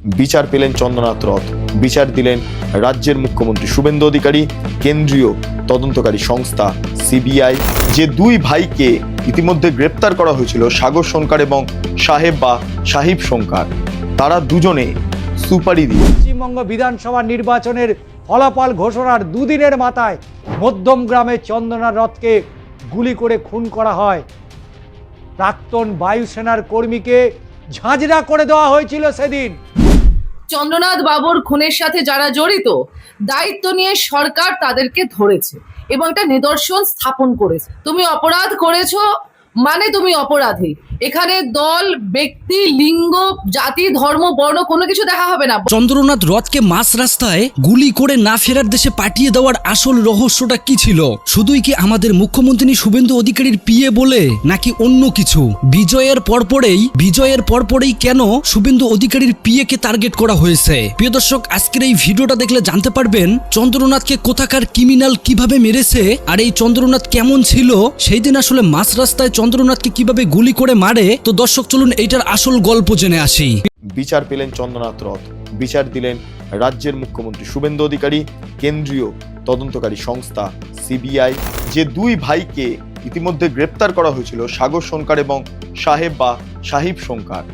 বিচার পেলেন চন্দ্রনাথ রথ, বিচার দিলেন রাজ্যের মুখ্যমন্ত্রী শুভেন্দু অধিকারী, কেন্দ্রীয় তদন্তকারী সংস্থা সিবিআই। যে দুই ভাইকে ইতিমধ্যে গ্রেপ্তার করা হয়েছিল, সাগর সোনকার এবং সাহেব বা সাহিব সোনকার, তারা দুজনে সুপারি দিয়ে পশ্চিমবঙ্গ বিধানসভা নির্বাচনের ফলাফল ঘোষণার দুদিনের মাথায় মধ্যমগ্রামে চন্দ্রনাথ রথকে গুলি করে খুন করা হয়। প্রাক্তন বায়ুসেনার কর্মীকে ঝাঁঝরা করে দেওয়া হয়েছিল সেদিন। চন্দ্রনাথ বাবুর খুনের সাথে যারা জড়িত, দায়িত্ব নিয়ে সরকার তাদেরকে ধরেছে এবং একটা নিদর্শন স্থাপন করেছে। তুমি অপরাধ করেছো মানে তুমি অপরাধী। এখানে দল, ব্যক্তি, লিঙ্গ, জাতি, ধর্ম, বর্ণ কোনো কিছু দেখা হবে না। চন্দ্রনাথ রথকে মাঝ রাস্তায় গুলি করে না ফেরার দেশে পাঠিয়ে দেওয়ার আসল রহস্যটা কি ছিল? শুধুই কি আমাদের মুখ্যমন্ত্রী শুভেন্দু অধিকারীর পিএ বলে, নাকি অন্য কিছু? বিজয়ের পরপরেই কেন শুভেন্দু অধিকারীর পিএ কে টার্গেট করা হয়েছে? প্রিয় দর্শক, আজকের এই ভিডিওটা দেখলে জানতে পারবেন চন্দ্রনাথকে কোথাকার ক্রিমিনাল কিভাবে মেরেছে, আর এই চন্দ্রনাথ কেমন ছিল, সেই দিন আসলে মাঝ রাস্তায় চন্দ্রনাথকে কিভাবে গুলি করে মারে। তো দর্শক, চলুন এইটার আসল গল্প জেনে আসি। বিচার পেলেন চন্দ্রনাথ রথ, বিচার দিলেন রাজ্যের মুখ্যমন্ত্রী শুভেন্দু অধিকারী, কেন্দ্রীয় তদন্তকারী সংস্থা সিবিআই। যে দুই ভাইকে ইতিমধ্যে গ্রেপ্তার করা হয়েছিল, সাগর সোনকার এবং সাহেব বা সাহিব সোনকার,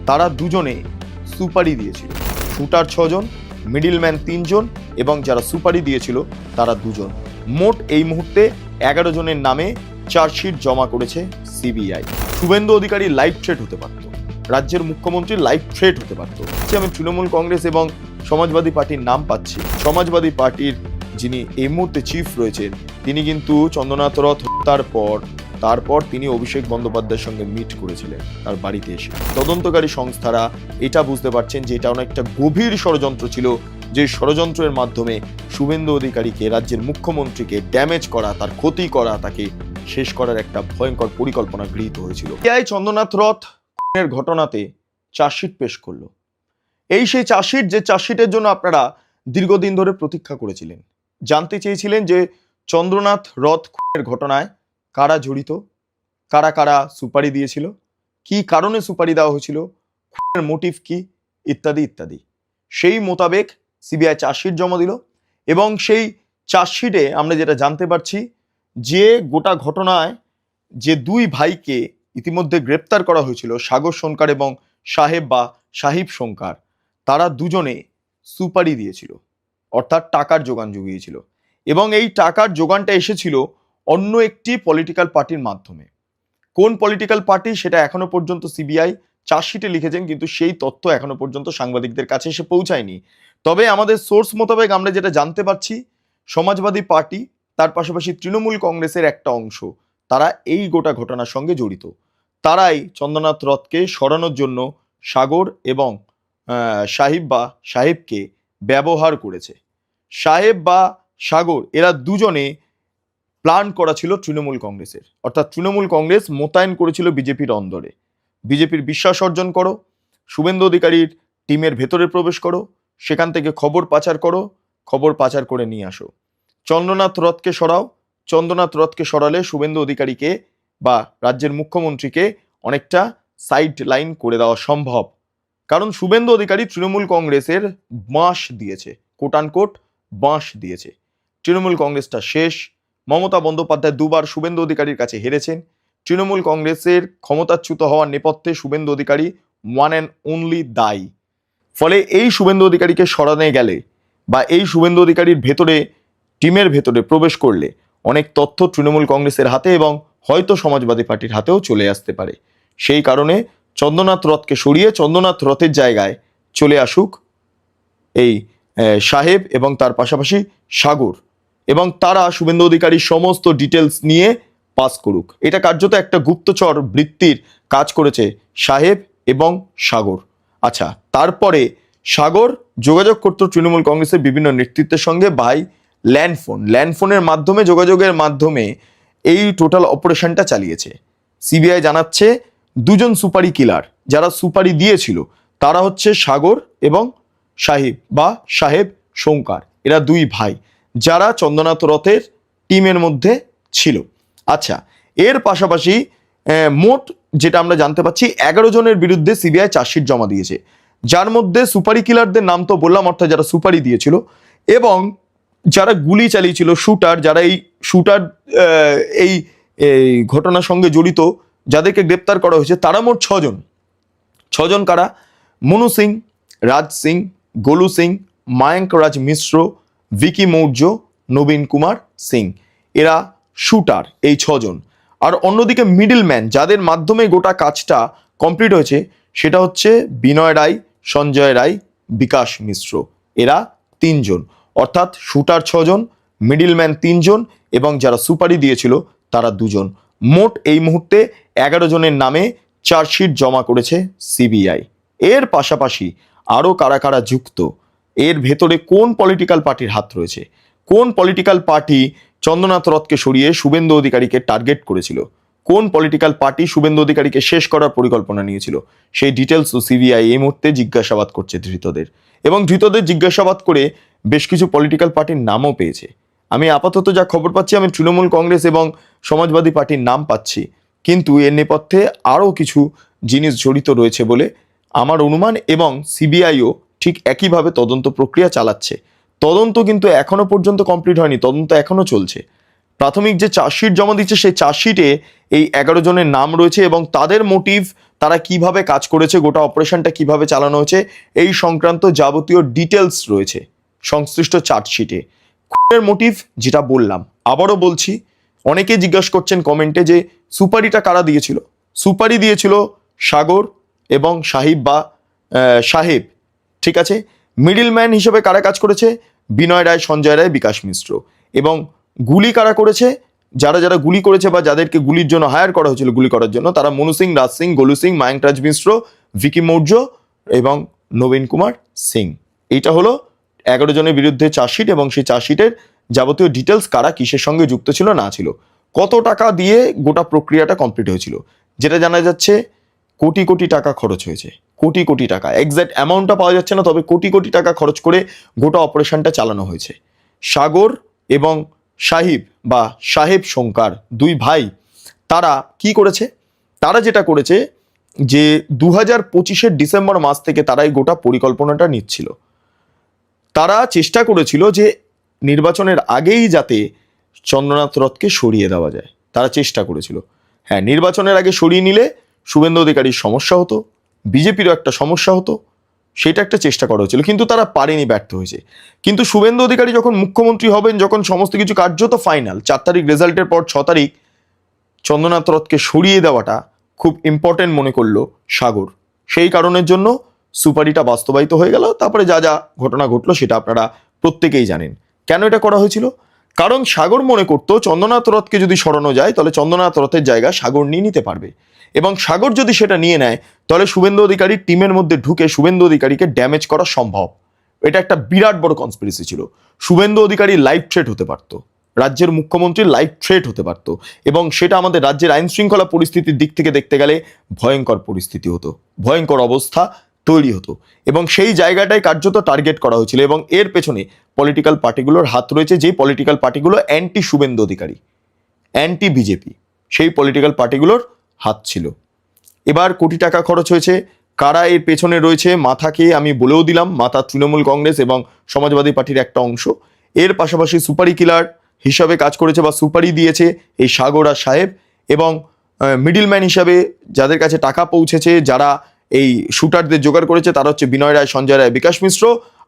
তারা দুজনে সুপারি দিয়েছিল। শুটার 6 জন, মিডিলম্যান 3 জন এবং যারা সুপারি দিয়েছিল তারা 2 জন। মোট এই মুহূর্তে 11 জনের নামে চার্জশিট জমা করেছে CBI. Suvendu Adhikari live threat হতে পারত, রাজ্যের মুখ্যমন্ত্রী লাইভ থ্রেট হতে পারত। আমি তৃণমূল কংগ্রেস এবং সমাজবাদী পার্টির নাম পাচ্ছি। সমাজবাদী পার্টির যিনি এই মুহূর্তে চিফ রয়েছেন, তিনি কিন্তু চন্দ্রনাথ রথ হত্যার তারপর তিনি অভিষেক বন্দ্যোপাধ্যায়ের সঙ্গে মিট করেছিলেন তার বাড়িতে এসে। তদন্তকারী সংস্থারা এটা বুঝতে পারছেন যে এটা অনেকটা গভীর ষড়যন্ত্র ছিল, যে ষড়যন্ত্রের মাধ্যমে শুভেন্দু অধিকারীকে, রাজ্যের মুখ্যমন্ত্রীকে ড্যামেজ করা, তার ক্ষতি করা, তাকে শেষ করার একটা ভয়ঙ্কর পরিকল্পনা গৃহীত হয়েছিল। চন্দ্রনাথ রথ এর ঘটনাতে চার্জশিট পেশ করলো। সেই চার্জশিট, যে চার্জশিটের জন্য আপনারা দীর্ঘদিন ধরে প্রতীক্ষা করেছিলেন, জানতে চেয়েছিলেন যে চন্দ্রনাথ রথ খুনের ঘটনায় কারা জড়িত, কারা কারা সুপারি দিয়েছিল, কি কারণে সুপারি দেওয়া হয়েছিল, খুনের মোটিভ কি, ইত্যাদি ইত্যাদি। সেই মোতাবেক সিবিআই চার্জশিট জমা দিল এবং সেই চার্জশিটে আমরা যেটা জানতে পারছি যে গোটা ঘটনায় যে দুই ভাইকে ইতিমধ্যে গ্রেপ্তার করা হয়েছিল, সাগর সোনকার এবং সাহেব বা সাহিব সোনকার, তারা দুজনে সুপারি দিয়েছিল, অর্থাৎ টাকার যোগান জুগিয়েছিল। এবং এই টাকার যোগানটা এসেছিল অন্য একটি পলিটিক্যাল পার্টির মাধ্যমে। কোন পলিটিক্যাল পার্টি সেটা এখনো পর্যন্ত সিবিআই চার্জশিটে লিখেছেন, কিন্তু সেই তথ্য এখনো পর্যন্ত সাংবাদিকদের কাছে এসে পৌঁছায়নি। তবে আমাদের সোর্স মোতাবেক আমরা যেটা জানতে পারছি, সমাজবাদী পার্টি, তার পাশাপাশি তৃণমূল কংগ্রেসের একটা অংশ, তারা এই গোটা ঘটনার সঙ্গে জড়িত। তারাই চন্দ্রনাথ রথকে সরানোর জন্য সাগর এবং সাহিব বা সাহেবকে ব্যবহার করেছে। সাহেব বা সাগর এরা দুজনে প্ল্যান করা ছিল তৃণমূল কংগ্রেসের, অর্থাৎ তৃণমূল কংগ্রেস মোতায়েন করেছিল বিজেপির অন্দরে। বিজেপির বিশ্বাস অর্জন করো, শুভেন্দু অধিকারীর টিমের ভেতরে প্রবেশ করো, সেখান থেকে খবর পাচার করে নিয়ে আসো। চন্দ্রনাথ রথকে সরাও, চন্দ্রনাথ রথকে সরালে শুভেন্দু অধিকারীকে বা রাজ্যের মুখ্যমন্ত্রীকে অনেকটা সাইড লাইন করে দেওয়া সম্ভব। কারণ শুভেন্দু অধিকারী তৃণমূল কংগ্রেসের বাঁশ দিয়েছে, কোট আনকোট বাঁশ দিয়েছে। তৃণমূল কংগ্রেসটা শেষ। মমতা বন্দ্যোপাধ্যায় 2বার শুভেন্দু অধিকারীর কাছে হেরেছেন। তৃণমূল কংগ্রেসের ক্ষমতাচ্যুত হওয়ার নেপথ্যে Suvendu Adhikari one and only দায়ী। ফলে এই শুভেন্দু অধিকারীকে সরানো গেলে বা এই শুভেন্দু অধিকারীর ভেতরে, টিমের ভেতরে প্রবেশ করলে অনেক তথ্য তৃণমূল কংগ্রেসের হাতে এবং হয়তো সমাজবাদী পার্টির হাতেও চলে আসতে পারে। সেই কারণে চন্দ্রনাথ রথকে সরিয়ে চন্দ্রনাথ রথের জায়গায় চলে আসুক এই সাহেব এবং তার পাশাপাশি সাগর, এবং তারা শুভেন্দু অধিকারীর সমস্ত ডিটেলস নিয়ে পাস করুক। এটা কার্যত একটা গুপ্তচর বৃত্তির কাজ করেছে সাহেব এবং সাগর। আচ্ছা, তারপরে সাগর যোগাযোগ করত তৃণমূল কংগ্রেসের বিভিন্ন নেতৃত্বের সঙ্গে বাই ল্যান্ডফোনের মাধ্যমে, যোগাযোগের মাধ্যমে এই টোটাল অপারেশনটা চালিয়েছে। সিবিআই জানাচ্ছে 2 জন সুপারি কিলার যারা সুপারি দিয়েছিল তারা হচ্ছে সাগর এবং সাহিব বা সাহেব সোনকার। এরা 2 ভাই যারা চন্দ্রনাথ রথের টিমের মধ্যে ছিল। আচ্ছা, এর পাশাপাশি মোট যেটা আমরা জানতে পাচ্ছি 11 জনের বিরুদ্ধে সিবিআই চার্জশিট জমা দিয়েছে, যার মধ্যে সুপারি কিলারদের নাম তো বললাম, অর্থাৎ যারা সুপারি দিয়েছিল এবং যারা গুলি চালিয়েছিল, শুটার, যারা এই শুটার এই ঘটনার সঙ্গে জড়িত, যাদেরকে গ্রেপ্তার করা হয়েছে তারা মোট 6 জন। কারা? মনু সিং, রাজ সিং, গোলু সিং, মায়াঙ্ক রাজ মিশ্র, ভিকি মৌর্য, নবীন কুমার সিং। এরা শুটার, এই 6 জন। আর অন্যদিকে মিডলম্যান, যাদের মাধ্যমে গোটা কাজটা কমপ্লিট হয়েছে, সেটা হচ্ছে বিনয় রায়, সঞ্জয় রায়, বিকাশ মিশ্র। এরা 3 জন। অর্থাৎ শুটার 6 জন, মিডলম্যান 3 জন এবং যারা সুপারি দিয়েছিল তারা 2 জন। মোট এই মুহূর্তে 11 জনের নামে চার্জশিট জমা করেছে সিবিআই। এর পাশাপাশি আরও কারা কারা যুক্ত, এর ভেতরে কোন পলিটিক্যাল পার্টির হাত রয়েছে, কোন পলিটিক্যাল পার্টি চন্দ্রনাথ রথকে সরিয়ে শুভেন্দু অধিকারীকে টার্গেট করেছিল, কোন পলিটিক্যাল পার্টি শুভেন্দু অধিকারীকে শেষ করার পরিকল্পনা নিয়েছিল, সেই ডিটেলসও সিবিআই এই মুহূর্তে জিজ্ঞাসাবাদ করছে ধৃতদের। এবং ধৃতদের জিজ্ঞাসাবাদ করে বেশ কিছু পলিটিক্যাল পার্টির নামও পেয়েছে। আমি আপাতত যা খবর পাচ্ছি, আমি তৃণমূল কংগ্রেস এবং সমাজবাদী পার্টির নাম পাচ্ছি, কিন্তু এর নেপথ্যে আরও কিছু জিনিস জড়িত রয়েছে বলে আমার অনুমান এবং সিবিআইও ঠিক একইভাবে তদন্ত প্রক্রিয়া চালাচ্ছে। তদন্ত কিন্তু এখনো পর্যন্ত কমপ্লিট হয়নি, তদন্ত এখনো চলছে। প্রাথমিক যে চার্জশিট জমা দিচ্ছে সেই চার্জশিটে এই 11 জনের নাম রয়েছে এবং তাদের মোটিভ, তারা কিভাবে কাজ করেছে, গোটা অপারেশনটা কিভাবে চালানো হয়েছে, এই সংক্রান্ত যাবতীয় ডিটেলস রয়েছে সংশ্লিষ্ট চার্জশিটে। খুনের মোটিভ যেটা বললাম, আবারও বলছি, অনেকে জিজ্ঞাসা করছেন কমেন্টে যে সুপারিটা কারা দিয়েছিল। সুপারি দিয়েছিল সাগর এবং সাহেব, ঠিক আছে। মিডলম্যান হিসেবে কারা কাজ করেছে? বিনয় রায়, সঞ্জয় রায়, বিকাশ মিশ্র। এবং গুলি কারা করেছে? যারা যারা গুলি করেছে বা যাদেরকে গুলির জন্য হায়ার করা হয়েছিল গুলি করার জন্য, তারা মনু সিং, রাজ সিং, গোলু সিং, মায়াঙ্ক রাজ মিশ্র, ভিকি মৌর্য এবং নবীন কুমার সিং। এইটা হলো 11 জনের বিরুদ্ধে চার্জশিট এবং সেই চার্জশিটের যাবতীয় ডিটেলস, কারা কিসের সঙ্গে যুক্ত ছিল না ছিল, কত টাকা দিয়ে গোটা প্রক্রিয়াটা কমপ্লিট হয়েছিল। যেটা জানা যাচ্ছে কোটি কোটি টাকা খরচ হয়েছে, কোটি কোটি টাকা। এক্স্যাক্ট অ্যামাউন্টটা পাওয়া যাচ্ছে না, তবে কোটি কোটি টাকা খরচ করে গোটা অপারেশনটা চালানো হয়েছে। সাগর এবং সাহেব শঙ্কর, 2 ভাই, তারা কি করেছে? তারা যেটা করেছে যে 2025-এর ডিসেম্বর মাস থেকে তারা এই গোটা পরিকল্পনাটা নিচ্ছিল। তারা চেষ্টা করেছিল যে নির্বাচনের আগেই যাতে চন্দ্রনাথ রথকে সরিয়ে দেওয়া যায়, তারা চেষ্টা করেছিল। হ্যাঁ, নির্বাচনের আগে সরিয়ে নিলে শুভেন্দু অধিকারীর সমস্যা হতো, বিজেপিরও একটা সমস্যা হতো, সেটা একটা চেষ্টা করা হয়েছিল, কিন্তু তারা পারেনি, ব্যর্থ হয়েছে। কিন্তু শুভেন্দু অধিকারী যখন মুখ্যমন্ত্রী হবেন, যখন সমস্ত কিছু কার্যত ফাইনাল, 4 তারিখ রেজাল্টের পর 6 তারিখ চন্দ্রনাথ রথকে সরিয়ে দেওয়াটা খুব ইম্পর্টেন্ট মনে করলো সাগর। সেই কারণের জন্য সুপারিটা বাস্তবায়িত হয়ে গেল। তারপরে যা যা ঘটনা ঘটলো সেটা আপনারা প্রত্যেকেই জানেন। কেন এটা করা হয়েছিল? কারণ সাগর মনে করতো চন্দ্রনাথ রথকে যদি সরানো যায় তাহলে চন্দ্রনাথ রথের জায়গা সাগর নিয়ে নিতে পারবে, এবং সাগর যদি সেটা নিয়ে নেয় তাহলে শুভেন্দু অধিকারীর টিমের মধ্যে ঢুকে শুভেন্দু অধিকারীকে ড্যামেজ করা সম্ভব। এটা একটা বিরাট বড় কনস্পিরেসি ছিল। শুভেন্দু অধিকারী লাইভ থ্রেট হতে পারত, রাজ্যের মুখ্যমন্ত্রীর লাইভ থ্রেট হতে পারত, এবং সেটা আমাদের রাজ্যের আইন শৃঙ্খলা পরিস্থিতির দিক থেকে দেখতে গেলে ভয়ঙ্কর পরিস্থিতি হতো, ভয়ঙ্কর অবস্থা তৈরি হতো, এবং সেই জায়গাটায় কার্যত টার্গেট করা হয়েছিল। এবং এর পেছনে পলিটিক্যাল পার্টিগুলোর হাত রয়েছে, যেই political পার্টিগুলো anti Suvendu Adhikari, anti BJP, সেই পলিটিক্যাল পার্টিগুলোর হাত ছিল। এবার কোটি টাকা খরচ হয়েছে। কারা এর পেছনে রয়েছে, মাথাকে আমি বলেও দিলাম, মাথা তৃণমূল কংগ্রেস এবং সমাজবাদী পার্টির একটা অংশ। এর পাশাপাশি সুপারি কিলার হিসাবে কাজ করেছে বা সুপারি দিয়েছে এই সাগর আর সাহেব, এবং মিডলম্যান হিসাবে যাদের কাছে টাকা পৌঁছেছে, যারা এই শুটারদের জোগাড় করেছে, তারা হচ্ছে বিনয় রায়, সঞ্জয় রায়, বিকাশ মিশ্র।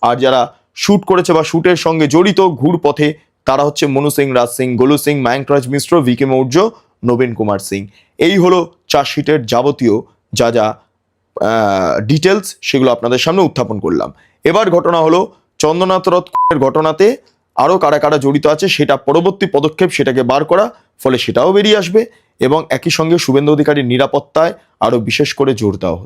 আর যারা শ্যুট করেছে বা শ্যুটের সঙ্গে জড়িত ঘুর পথে, তারা হচ্ছে মনু সিং, রাজ সিং, গোলু সিং, মায়াঙ্ক রাজ মিশ্র, ভিকি মৌর্য, নবীন কুমার সিং। এই হলো চার্জশিটের যাবতীয় যা যা ডিটেলস, সেগুলো আপনাদের সামনে উত্থাপন করলাম। এবার ঘটনা হলো চন্দ্রনাথ রথের ঘটনাতে আরও কারা কারা জড়িত আছে সেটা পরবর্তী পদক্ষেপ, সেটাকে বার করা, ফলে সেটাও বেরিয়ে আসবে। এবং একই সঙ্গে শুভেন্দু অধিকারীর নিরাপত্তায় আরও বিশেষ করে জোর দেওয়া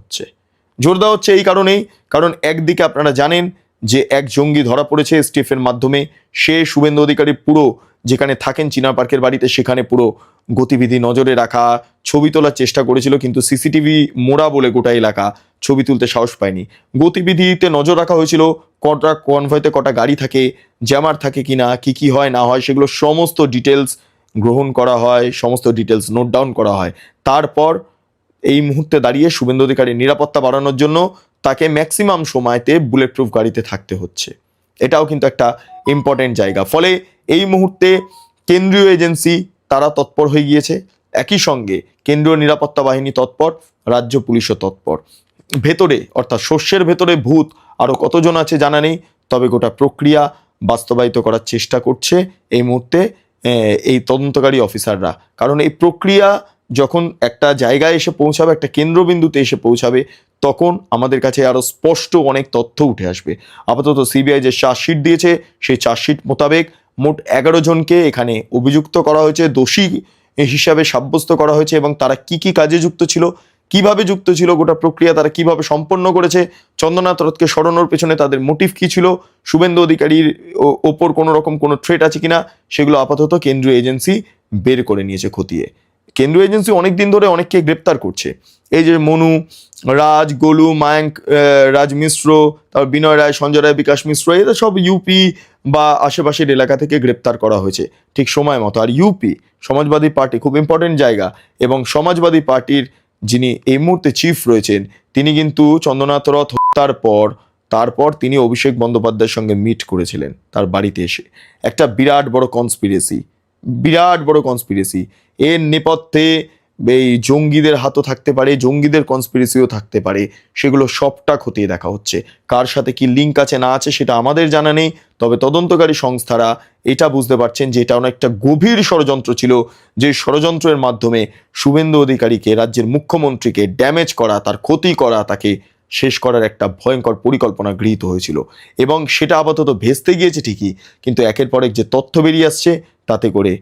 হচ্ছে এই কারণেই, কারণ একদিকে আপনারা জানেন যে এক জঙ্গি ধরা পড়েছে এসটিএফের মাধ্যমে। সে শুভেন্দু অধিকারী পুরো যেখানে থাকেন চিনার পার্কের বাড়িতে, সেখানে পুরো গতিবিধি নজরে রাখা, ছবি তোলার চেষ্টা করেছিল, কিন্তু সিসিটিভি মোড়া বলে গোটা এলাকা ছবি তুলতে সাহস পায়নি। গতিবিধিতে নজর রাখা হয়েছিল, কটা কনভয়তে কটা গাড়ি থাকে, জ্যামার থাকে কিনা, কি কি হয় না হয়, সেগুলো সমস্ত ডিটেলস গ্রহণ করা হয়, সমস্ত ডিটেলস নোট ডাউন করা হয়। তারপর এই মুহূর্তে দাঁড়িয়ে শুভেন্দু অধিকারীর নিরাপত্তা বাড়ানোর জন্য তাকে ম্যাক্সিমাম সময়তে বুলেট প্রুফ গাড়িতে থাকতে হচ্ছে। এটাও কিন্তু একটা ইম্পর্টেন্ট জায়গা। ফলে এই মুহূর্তে কেন্দ্রীয় এজেন্সি তারা তৎপর হয়ে গিয়েছে, একই সঙ্গে কেন্দ্রীয় নিরাপত্তা বাহিনী তৎপর, রাজ্য পুলিশও তৎপর। ভেতরে অর্থাৎ শস্যের ভেতরে ভূত আরও কতজন আছে জানা নেই, তবে গোটা প্রক্রিয়া বাস্তবায়িত করার চেষ্টা করছে এই মুহূর্তে এই তদন্তকারী অফিসাররা। কারণ এই প্রক্রিয়া যখন একটা জায়গায় এসে পৌঁছাবে, একটা কেন্দ্রবিন্দুতে এসে পৌঁছাবে, তখন আমাদের কাছে আরও স্পষ্ট অনেক তথ্য উঠে আসবে। আপাতত সিবিআই যে চার্জশিট দিয়েছে সেই চার্জশিট মোতাবেক মোট 11 জনকে এখানে অভিযুক্ত করা হয়েছে, দোষী হিসাবে সাব্যস্ত করা হয়েছে, এবং তারা কি কি কাজে যুক্ত ছিল, কিভাবে যুক্ত ছিল, গোটা প্রক্রিয়া তারা কিভাবে সম্পন্ন করেছে, চন্দ্রনাথ রথকে সরানোর পেছনে তাদের মোটিভ কি ছিল, শুভেন্দু অধিকারীর ওপর কোনো রকম কোনো থ্রেট আছে কিনা, সেগুলো আপাতত কেন্দ্রীয় এজেন্সি বের করে নিয়েছে খতিয়ে। কেন্দ্রীয় এজেন্সি অনেক দিন ধরে অনেককে গ্রেপ্তার করছে। এই যে মনু, রাজ, গোলু, মায়াঙ্ক, রাজ মিশ্র, তারপর বিনয় রায়, সঞ্জয় রায়, বিকাশ মিশ্র, এরা সব ইউপি বা আশেপাশের এলাকা থেকে গ্রেপ্তার করা হয়েছে ঠিক সময় মতো। আর ইউপি সমাজবাদী পার্টি খুব ইম্পর্টেন্ট জায়গা, এবং সমাজবাদী পার্টির যিনি এই মুহূর্তে চিফ রয়েছেন তিনি কিন্তু চন্দ্রনাথ রথ হত্যার তারপর তিনি অভিষেক বন্দ্যোপাধ্যায়ের সঙ্গে মিট করেছিলেন তার বাড়িতে এসে। একটা বিরাট বড় কনস্পিরেসি, এর নেপথ্যে এই জঙ্গিদের হাতও থাকতে পারে, জঙ্গিদের কনস্পিরেসিও থাকতে পারে, সেগুলো সবটা খতিয়ে দেখা হচ্ছে। কার সাথে কি লিঙ্ক আছে না আছে সেটা আমাদের জানা নেই, তবে তদন্তকারী সংস্থারা এটা বুঝতে পারছেন যে এটা অনেকটা গভীর ষড়যন্ত্র ছিল, যে ষড়যন্ত্রের মাধ্যমে শুভেন্দু অধিকারীকে, রাজ্যের মুখ্যমন্ত্রীকে ড্যামেজ করা, তার ক্ষতি করা, তাকে শেষ করার একটা ভয়ঙ্কর পরিকল্পনা গৃহীত হয়েছিল। এবং সেটা আপাতত ভেস্তে গিয়েছে ঠিকই, কিন্তু একের পর এক যে তথ্য বেরিয়ে আসছে তাতে করে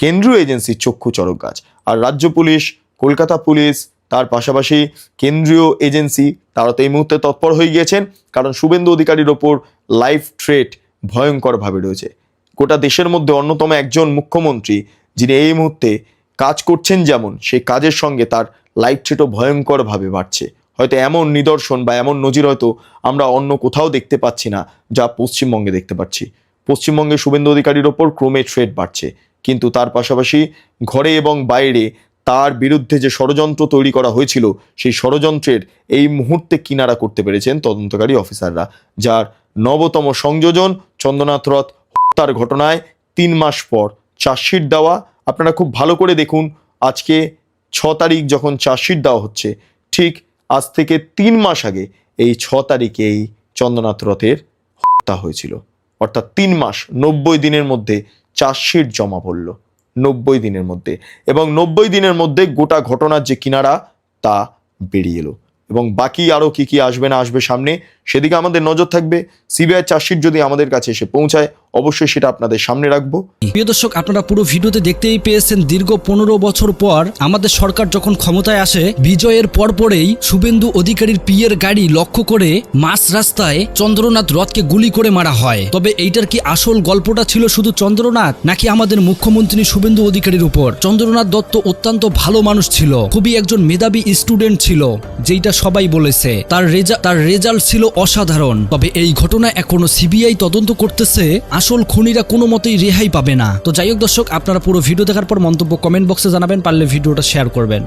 কেন্দ্রীয় এজেন্সির চক্ষু চড়ক গাছ। আর রাজ্য পুলিশ, কলকাতা পুলিশ, তার পাশাপাশি কেন্দ্রীয় এজেন্সি তারা তো এই মুহূর্তে তৎপর হয়ে গিয়েছেন, কারণ শুভেন্দু অধিকারীর ওপর লাইফ থ্রেট ভয়ঙ্করভাবে রয়েছে। গোটা দেশের মধ্যে অন্যতম একজন মুখ্যমন্ত্রী যিনি এই মুহূর্তে কাজ করছেন, যেমন সেই কাজের সঙ্গে তার লাইফ থ্রেটও ভয়ঙ্করভাবে বাড়ছে। হয়তো এমন নিদর্শন বা এমন নজির হয়তো আমরা অন্য কোথাও দেখতে পাচ্ছি না, যা পশ্চিমবঙ্গে দেখতে পাচ্ছি। পশ্চিমবঙ্গে শুভেন্দু অধিকারীর ওপর ক্রমে থ্রেট বাড়ছে, কিন্তু তার পাশাপাশি ঘরে এবং বাইরে তার বিরুদ্ধে যে ষড়যন্ত্র তৈরি করা হয়েছিল, সেই ষড়যন্ত্রের এই মুহূর্তে কিনারা করতে পেরেছেন তদন্তকারী অফিসাররা, যার নবতম সংযোজন চন্দ্রনাথ রথ হত্যার ঘটনায় 3 মাস পর চার্জশিট দেওয়া। আপনারা খুব ভালো করে দেখুন, আজকে 6 তারিখ যখন চার্জশিট দেওয়া হচ্ছে, ঠিক আজ থেকে 3 মাস আগে এই 6 তারিখে এই চন্দ্রনাথ রথের হত্যা হয়েছিল। অর্থাৎ 3 মাস 90 দিনের মধ্যে চার্জশিট জমা পড়ল, 90 দিনের মধ্যে, এবং 90 দিনের মধ্যে গোটা ঘটনার যে কিনারা তা বেরিয়ে এলো। এবং বাকি আরও কি কি আসবে না আসবে সামনে, সেদিকে আমাদের নজর থাকবে। সিবিআই চার্জশিট যদি আমাদের কাছে এসে পৌঁছায়, অবশ্যই সেটা আপনাদের সামনে রাখবো। প্রিয় দর্শক, আপনারা পুরো ভিডিওতে দেখতেই পেয়েছেন, দীর্ঘ 15 বছর পর আমাদের সরকার যখন ক্ষমতায় আসে, বিজয়ের পরপরেই শুভেন্দু অধিকারীর পিয়ের গাড়ি লক্ষ্য করে মাঝ রাস্তায় চন্দ্রনাথ রথকে গুলি করে মারা হয়। তবে এইটার কি আসল গল্পটা ছিল শুধু চন্দ্রনাথ, নাকি আমাদের মুখ্যমন্ত্রী শুভেন্দু অধিকারীর উপর? চন্দ্রনাথ দত্ত অত্যন্ত ভালো মানুষ ছিল, খুবই একজন মেধাবী স্টুডেন্ট ছিল, যেটা সবাই বলেছে। তার রেজাল্ট ছিল অসাধারণ। তবে এই ঘটনা এখনো সিবিআই তদন্ত করতেছে, আসল খুনিরা কোনো মতেই রেহাই পাবে না। তো যাই হোক দর্শক, আপনারা পুরো ভিডিও দেখার পর মন্তব্য কমেন্ট বক্সে জানাবেন, পারলে ভিডিওটা শেয়ার করবেন।